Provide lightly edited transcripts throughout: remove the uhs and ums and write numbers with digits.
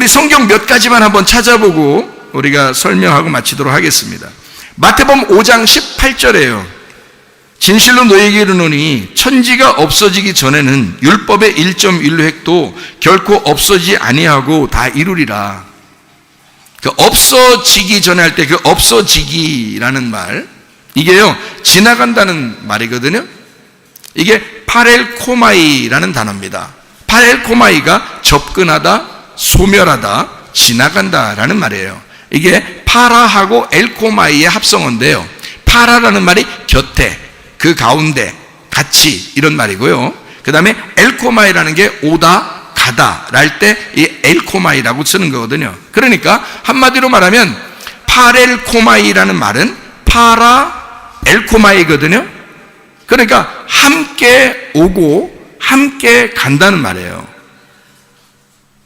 우리 성경 몇 가지만 한번 찾아보고 우리가 설명하고 마치도록 하겠습니다. 마태복음 5장 18절에요. 진실로 너희에게 이르노니 천지가 없어지기 전에는 율법의 1.1획도 결코 없어지지 아니하고 다 이루리라. 그 없어지기 전에 할 때 그 없어지기라는 말, 이게요 지나간다는 말이거든요. 이게 파렐코마이라는 단어입니다. 파렐코마이가 접근하다, 소멸하다, 지나간다라는 말이에요. 이게 파라하고 엘코마이의 합성어인데요. 파라라는 말이 곁에, 그 가운데, 같이 이런 말이고요. 그 다음에 엘코마이라는 게 오다, 가다 랄 때 이 엘코마이라고 쓰는 거거든요. 그러니까 한마디로 말하면 파렐코마이라는 말은 파라 엘코마이거든요. 그러니까 함께 오고 함께 간다는 말이에요.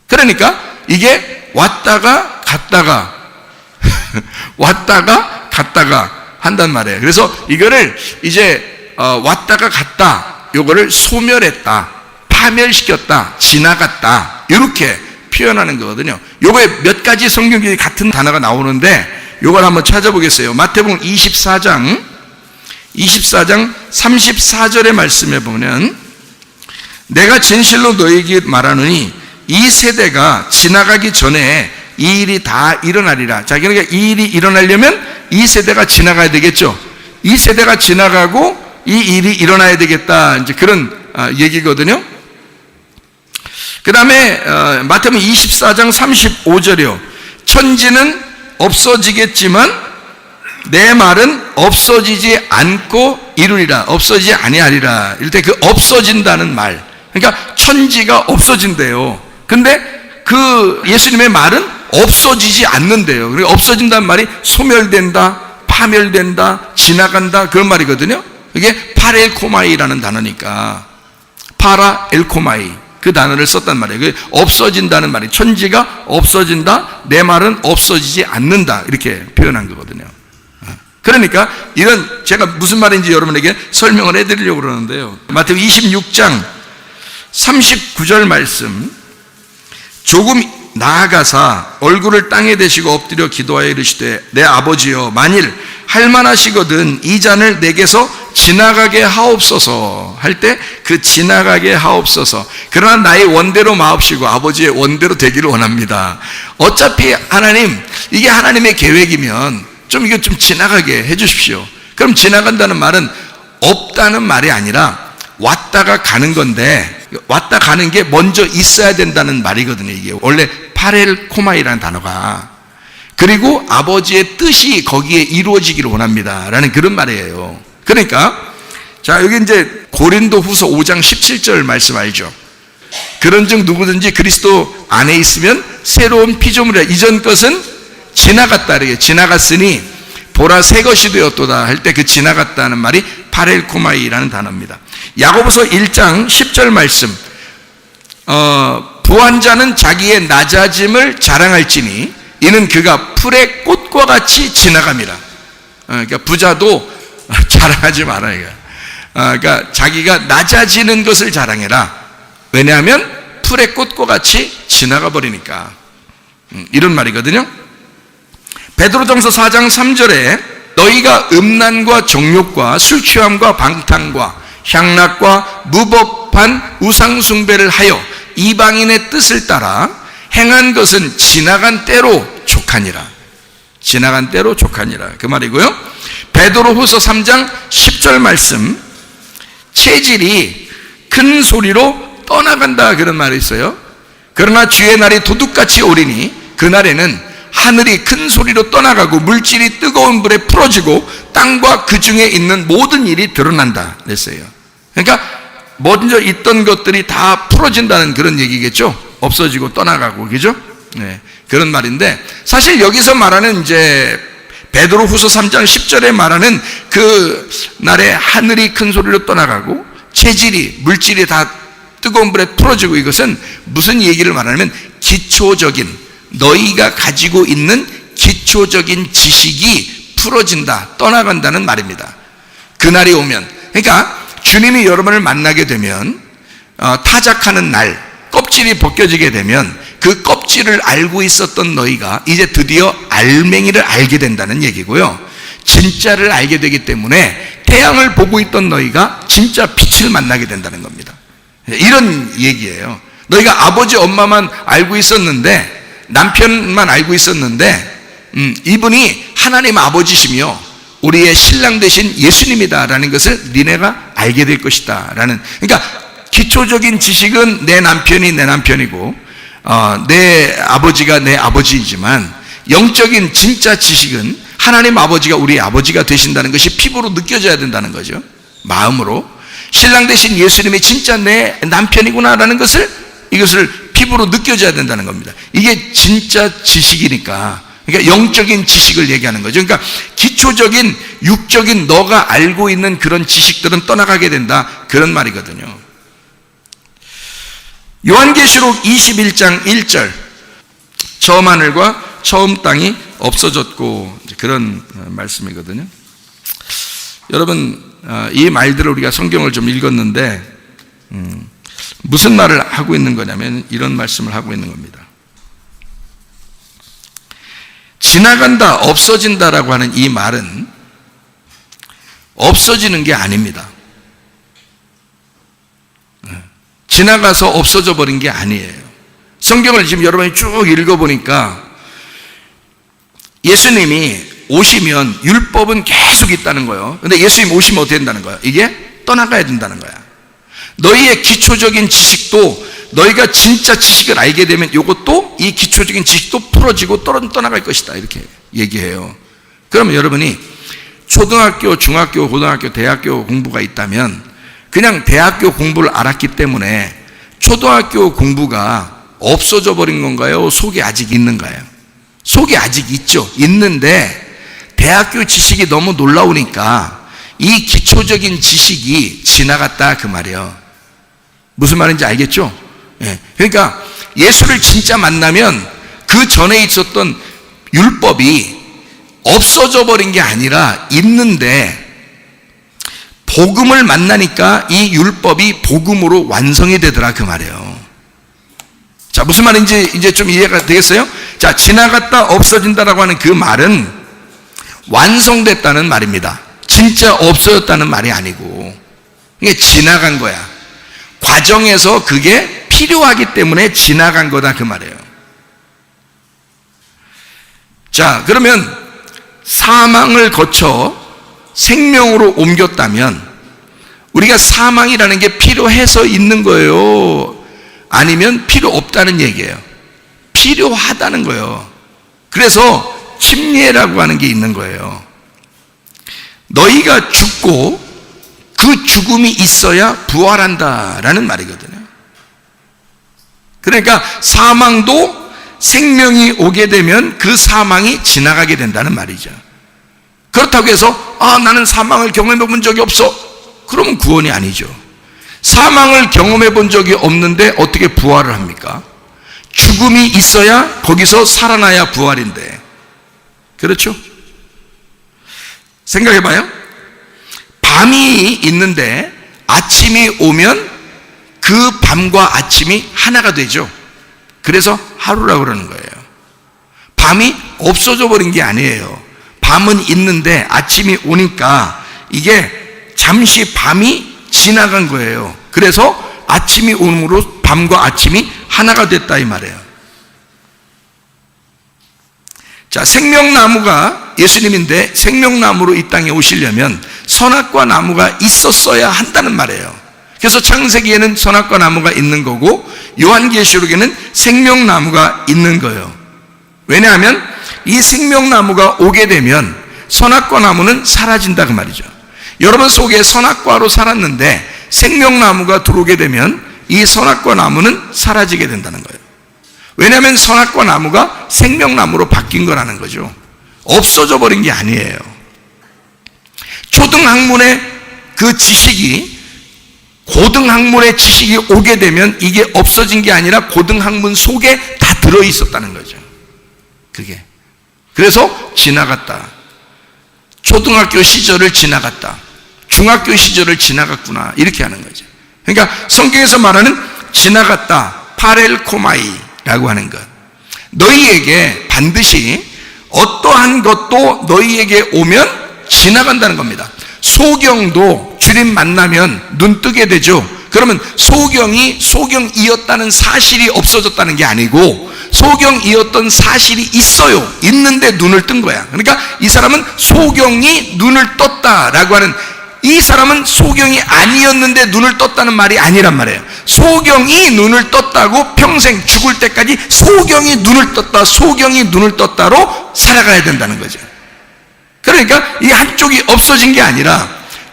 그러니까 이게 왔다가 갔다가 왔다가 갔다가 한단 말이에요. 그래서 이거를 이제 왔다가 갔다, 요거를 소멸했다, 파멸시켰다, 지나갔다, 이렇게 표현하는 거거든요. 요거에 몇 가지 성경에 같은 단어가 나오는데 요걸 한번 찾아보겠어요. 마태복음 24장 34절의 말씀에 보면 내가 진실로 너희에게 말하노니 이 세대가 지나가기 전에 이 일이 다 일어나리라. 자, 그러니까 이 일이 일어나려면 이 세대가 지나가야 되겠죠. 이 세대가 지나가고 이 일이 일어나야 되겠다, 이제 그런 얘기거든요. 그 다음에 마태복음 24장 35절이요. 천지는 없어지겠지만 내 말은 없어지지 않고 이루리라. 없어지지 아니하리라. 이럴 때 그 없어진다는 말, 그러니까 천지가 없어진대요. 근데 그 예수님의 말은 없어지지 않는데요. 그러니까 없어진다는 말이 소멸된다, 파멸된다, 지나간다, 그런 말이거든요. 이게 파렐코마이라는 단어니까 파라 엘코마이, 그 단어를 썼단 말이에요. 없어진다는 말이, 천지가 없어진다, 내 말은 없어지지 않는다, 이렇게 표현한 거거든요. 그러니까 이런, 제가 무슨 말인지 여러분에게 설명을 해드리려고 그러는데요. 마태복음 26장 39절 말씀, 조금 나아가사 얼굴을 땅에 대시고 엎드려 기도하여 이르시되 내 아버지여 만일 할만하시거든 이 잔을 내게서 지나가게 하옵소서 할 때 그 지나가게 하옵소서, 그러나 나의 원대로 마옵시고 아버지의 원대로 되기를 원합니다. 어차피 하나님, 이게 하나님의 계획이면 좀 이거 좀 지나가게 해 주십시오. 그럼 지나간다는 말은 없다는 말이 아니라 왔다가 가는 건데, 왔다 가는 게 먼저 있어야 된다는 말이거든요. 이게 원래 파렐코마이라는 단어가. 그리고 아버지의 뜻이 거기에 이루어지기를 원합니다 라는 그런 말이에요. 그러니까 자, 여기 이제 고린도 후서 5장 17절 말씀 알죠? 그런즉 누구든지 그리스도 안에 있으면 새로운 피조물이라. 이전 것은 지나갔다, 이렇게 지나갔으니 보라 새 것이 되었도다 할 때 그 지나갔다는 말이 파렐코마이라는 단어입니다. 야고보서 1장 10절 말씀, 부한 자는 자기의 낮아짐을 자랑할지니 이는 그가 풀의 꽃과 같이 지나갑니다. 그러니까 부자도 자랑하지 말아요. 그러니까 자기가 낮아지는 것을 자랑해라. 왜냐하면 풀의 꽃과 같이 지나가 버리니까, 이런 말이거든요. 베드로전서 4장 3절에 너희가 음란과 정욕과 술 취함과 방탕과 향락과 무법한 우상숭배를 하여 이방인의 뜻을 따라 행한 것은 지나간 때로 족하니라. 지나간 때로 족하니라, 그 말이고요. 베드로후서 3장 10절 말씀, 체질이 큰 소리로 떠나간다, 그런 말이 있어요. 그러나 주의 날이 도둑같이 오리니 그날에는 하늘이 큰 소리로 떠나가고 물질이 뜨거운 불에 풀어지고 땅과 그 중에 있는 모든 일이 드러난다 그랬어요. 그러니까 먼저 있던 것들이 다 풀어진다는 그런 얘기겠죠. 없어지고 떠나가고, 그죠? 네, 그런 말인데, 사실 여기서 말하는 이제 베드로후서 3장 10절에 말하는 그 날에 하늘이 큰 소리로 떠나가고 체질이, 물질이 다 뜨거운 불에 풀어지고, 이것은 무슨 얘기를 말하냐면 기초적인, 너희가 가지고 있는 기초적인 지식이 풀어진다, 떠나간다는 말입니다. 그날이 오면, 그러니까 주님이 여러분을 만나게 되면, 타작하는 날, 껍질이 벗겨지게 되면 그 껍질을 알고 있었던 너희가 이제 드디어 알맹이를 알게 된다는 얘기고요. 진짜를 알게 되기 때문에 태양을 보고 있던 너희가 진짜 빛을 만나게 된다는 겁니다. 이런 얘기예요. 너희가 아버지 엄마만 알고 있었는데, 남편만 알고 있었는데 이분이 하나님 아버지시며 우리의 신랑 되신 예수님이다라는 것을 니네가 알게 될 것이다 라는. 그러니까 기초적인 지식은 내 남편이 내 남편이고 내 아버지가 내 아버지이지만, 영적인 진짜 지식은 하나님 아버지가 우리 아버지가 되신다는 것이 피부로 느껴져야 된다는 거죠. 마음으로 신랑 되신 예수님이 진짜 내 남편이구나라는 것을, 이것을 피부로 느껴져야 된다는 겁니다. 이게 진짜 지식이니까. 그러니까 영적인 지식을 얘기하는 거죠. 그러니까 기초적인 육적인 너가 알고 있는 그런 지식들은 떠나가게 된다, 그런 말이거든요. 요한계시록 21장 1절, 처음 하늘과 처음 땅이 없어졌고, 그런 말씀이거든요. 여러분, 이 말들을 우리가 성경을 좀 읽었는데 무슨 말을 하고 있는 거냐면 이런 말씀을 하고 있는 겁니다. 지나간다, 없어진다라고 하는 이 말은 없어지는 게 아닙니다. 지나가서 없어져 버린 게 아니에요. 성경을 지금 여러분이 쭉 읽어보니까 예수님이 오시면 율법은 계속 있다는 거예요. 근데 예수님 오시면 어떻게 된다는 거예요? 이게 떠나가야 된다는 거야. 너희의 기초적인 지식도, 너희가 진짜 지식을 알게 되면 이것도, 이 기초적인 지식도 풀어지고 떠나갈 것이다, 이렇게 얘기해요. 그러면 여러분이 초등학교, 중학교, 고등학교, 대학교 공부가 있다면 그냥 대학교 공부를 알았기 때문에 초등학교 공부가 없어져 버린 건가요? 속에 아직 있는가요? 속에 아직 있죠. 있는데 대학교 지식이 너무 놀라우니까 이 기초적인 지식이 지나갔다, 그 말이에요. 무슨 말인지 알겠죠? 예. 그러니까 예수를 진짜 만나면 그 전에 있었던 율법이 없어져 버린 게 아니라 있는데, 복음을 만나니까 이 율법이 복음으로 완성이 되더라, 그 말이에요. 자, 무슨 말인지 이제 좀 이해가 되겠어요? 자, 지나갔다 없어진다라고 하는 그 말은 완성됐다는 말입니다. 진짜 없어졌다는 말이 아니고, 이게 지나간 거야. 과정에서 그게 필요하기 때문에 지나간 거다, 그 말이에요. 자, 그러면 사망을 거쳐 생명으로 옮겼다면 우리가 사망이라는 게 필요해서 있는 거예요? 아니면 필요 없다는 얘기예요? 필요하다는 거예요. 그래서 침례라고 하는 게 있는 거예요. 너희가 죽고 그 죽음이 있어야 부활한다라는 말이거든요. 그러니까 사망도 생명이 오게 되면 그 사망이 지나가게 된다는 말이죠. 그렇다고 해서 나는 사망을 경험해 본 적이 없어, 그러면 구원이 아니죠. 사망을 경험해 본 적이 없는데 어떻게 부활을 합니까? 죽음이 있어야 거기서 살아나야 부활인데, 그렇죠? 생각해봐요. 밤이 있는데 아침이 오면 그 밤과 아침이 하나가 되죠. 그래서 하루라고 그러는 거예요. 밤이 없어져 버린 게 아니에요. 밤은 있는데 아침이 오니까 이게 잠시 밤이 지나간 거예요. 그래서 아침이 오므로 밤과 아침이 하나가 됐다, 이 말이에요. 자, 생명나무가 예수님인데 생명나무로 이 땅에 오시려면 선악과 나무가 있었어야 한다는 말이에요. 그래서 창세기에는 선악과 나무가 있는 거고 요한계시록에는 생명나무가 있는 거예요. 왜냐하면 이 생명나무가 오게 되면 선악과 나무는 사라진다, 그 말이죠. 여러분 속에 선악과로 살았는데 생명나무가 들어오게 되면 이 선악과 나무는 사라지게 된다는 거예요. 왜냐하면 선악과 나무가 생명나무로 바뀐 거라는 거죠. 없어져 버린 게 아니에요. 초등학문의 그 지식이 고등학문의 지식이 오게 되면 이게 없어진 게 아니라 고등학문 속에 다 들어있었다는 거죠. 그게. 그래서 지나갔다. 초등학교 시절을 지나갔다. 중학교 시절을 지나갔구나, 이렇게 하는 거죠. 그러니까 성경에서 말하는 지나갔다, 파렐코마이, 라고 하는 것. 너희에게 반드시 어떠한 것도 너희에게 오면 지나간다는 겁니다. 소경도 주님 만나면 눈 뜨게 되죠. 그러면 소경이었다는 사실이 없어졌다는 게 아니고 소경이었던 사실이 있어요. 있는데 눈을 뜬 거야. 그러니까 이 사람은 소경이 눈을 떴다라고 하는, 이 사람은 소경이 아니었는데 눈을 떴다는 말이 아니란 말이에요. 소경이 눈을 떴다고 평생 죽을 때까지 소경이 눈을 떴다로 살아가야 된다는 거죠. 그러니까 이 한쪽이 없어진 게 아니라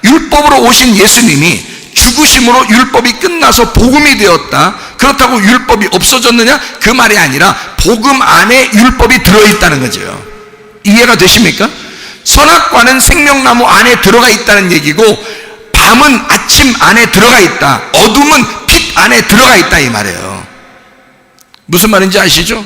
율법으로 오신 예수님이 죽으심으로 율법이 끝나서 복음이 되었다. 그렇다고 율법이 없어졌느냐? 그 말이 아니라 복음 안에 율법이 들어있다는 거죠. 이해가 되십니까? 선악과는 생명나무 안에 들어가 있다는 얘기고, 밤은 아침 안에 들어가 있다, 어둠은 빛 안에 들어가 있다, 이 말이에요. 무슨 말인지 아시죠?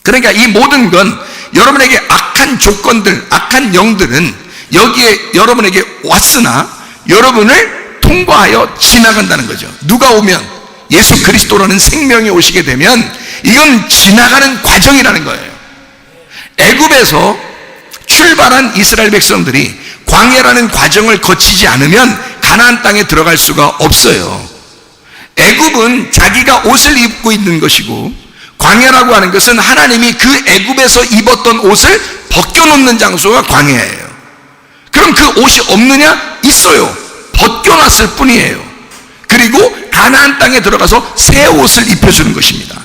그러니까 이 모든 건 여러분에게 악한 조건들, 악한 영들은 여기에 여러분에게 왔으나 여러분을 통과하여 지나간다는 거죠. 누가 오면? 예수 그리스도라는 생명이 오시게 되면 이건 지나가는 과정이라는 거예요. 애굽에서 출발한 이스라엘 백성들이 광야라는 과정을 거치지 않으면 가나안 땅에 들어갈 수가 없어요. 애굽은 자기가 옷을 입고 있는 것이고, 광야라고 하는 것은 하나님이 그 애굽에서 입었던 옷을 벗겨놓는 장소가 광야예요. 그럼 그 옷이 없느냐? 있어요. 벗겨놨을 뿐이에요. 그리고 가나안 땅에 들어가서 새 옷을 입혀주는 것입니다.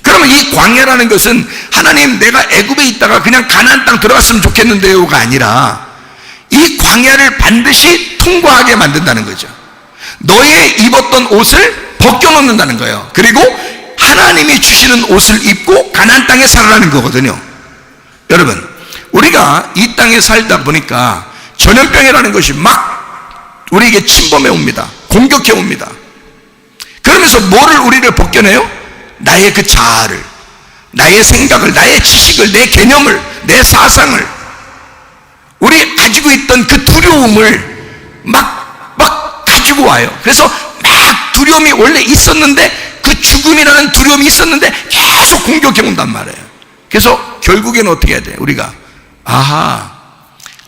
그러면 이 광야라는 것은 하나님, 내가 애굽에 있다가 그냥 가나안 땅 들어갔으면 좋겠는데요가 아니라 이 광야를 반드시 통과하게 만든다는 거죠. 너의 입었던 옷을 벗겨놓는다는 거예요. 그리고 하나님이 주시는 옷을 입고 가나안 땅에 살아라는 거거든요. 여러분, 우리가 이 땅에 살다 보니까 전염병이라는 것이 막 우리에게 침범해 옵니다. 공격해 옵니다. 그러면서 뭐를 우리를 벗겨내요? 나의 그 자아를, 나의 생각을, 나의 지식을, 내 개념을, 내 사상을, 우리 가지고 있던 그 두려움을 막 가지고 와요. 그래서 막 두려움이 원래 있었는데, 그 죽음이라는 두려움이 있었는데 계속 공격해 온단 말이에요. 그래서 결국에는 어떻게 해야 돼? 우리가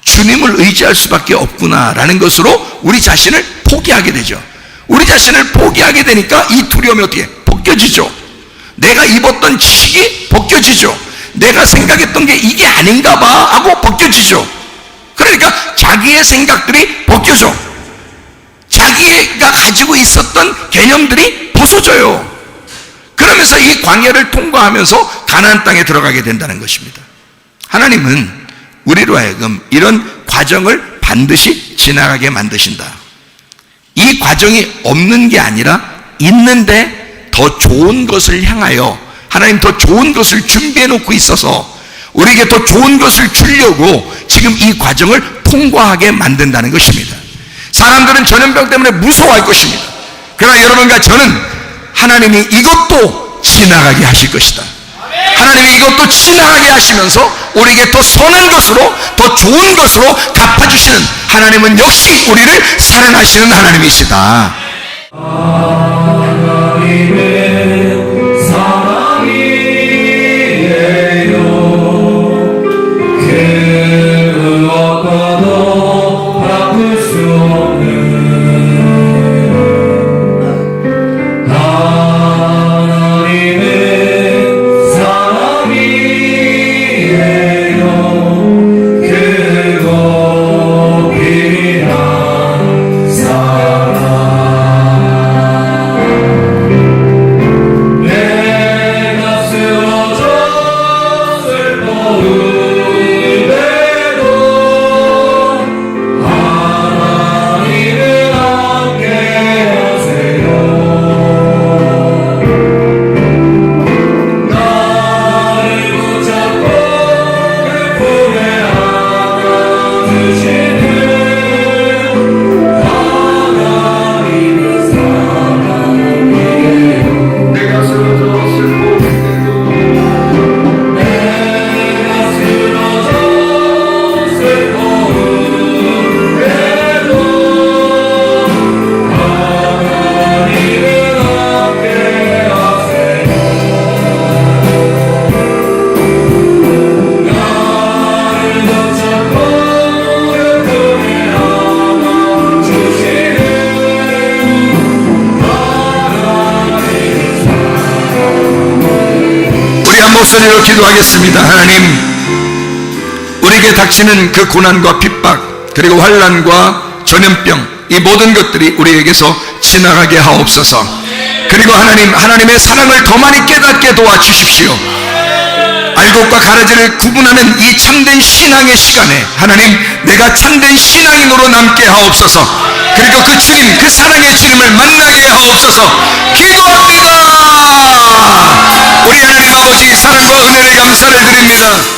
주님을 의지할 수밖에 없구나라는 것으로 우리 자신을 포기하게 되죠. 우리 자신을 포기하게 되니까 이 두려움이 어떻게 벗겨지죠. 내가 입었던 지식이 벗겨지죠. 내가 생각했던 게 이게 아닌가 봐 하고 벗겨지죠. 그러니까 자기의 생각들이 벗겨져. 자기가 가지고 있었던 개념들이 벗어져요. 그러면서 이 광야를 통과하면서 가나안 땅에 들어가게 된다는 것입니다. 하나님은 우리로 하여금 이런 과정을 반드시 지나가게 만드신다. 이 과정이 없는 게 아니라 있는데 더 좋은 것을 향하여 하나님 더 좋은 것을 준비해 놓고 있어서 우리에게 더 좋은 것을 주려고 지금 이 과정을 통과하게 만든다는 것입니다. 사람들은 전염병 때문에 무서워할 것입니다. 그러나 여러분과 저는 하나님이 이것도 지나가게 하실 것이다. 하나님이 이것도 지나가게 하시면서 우리에게 더 선한 것으로, 더 좋은 것으로 갚아주시는 하나님은 역시 우리를 사랑하시는 하나님이시다. 하나님의 사랑이에요. 그 무엇과도 바꿀 수 없는 목소리로 기도하겠습니다. 하나님, 우리에게 닥치는 그 고난과 핍박, 그리고 환난과 전염병, 이 모든 것들이 우리에게서 지나가게 하옵소서. 그리고 하나님, 하나님의 사랑을 더 많이 깨닫게 도와주십시오. 알곡과 가라지를 구분하는 이 참된 신앙의 시간에 하나님, 내가 참된 신앙인으로 남게 하옵소서. 그리고 그 주님, 그 사랑의 주님을 만나게 하옵소서. 기도합니다. 우리 하나님 아버지, 사랑과 은혜를 감사를 드립니다.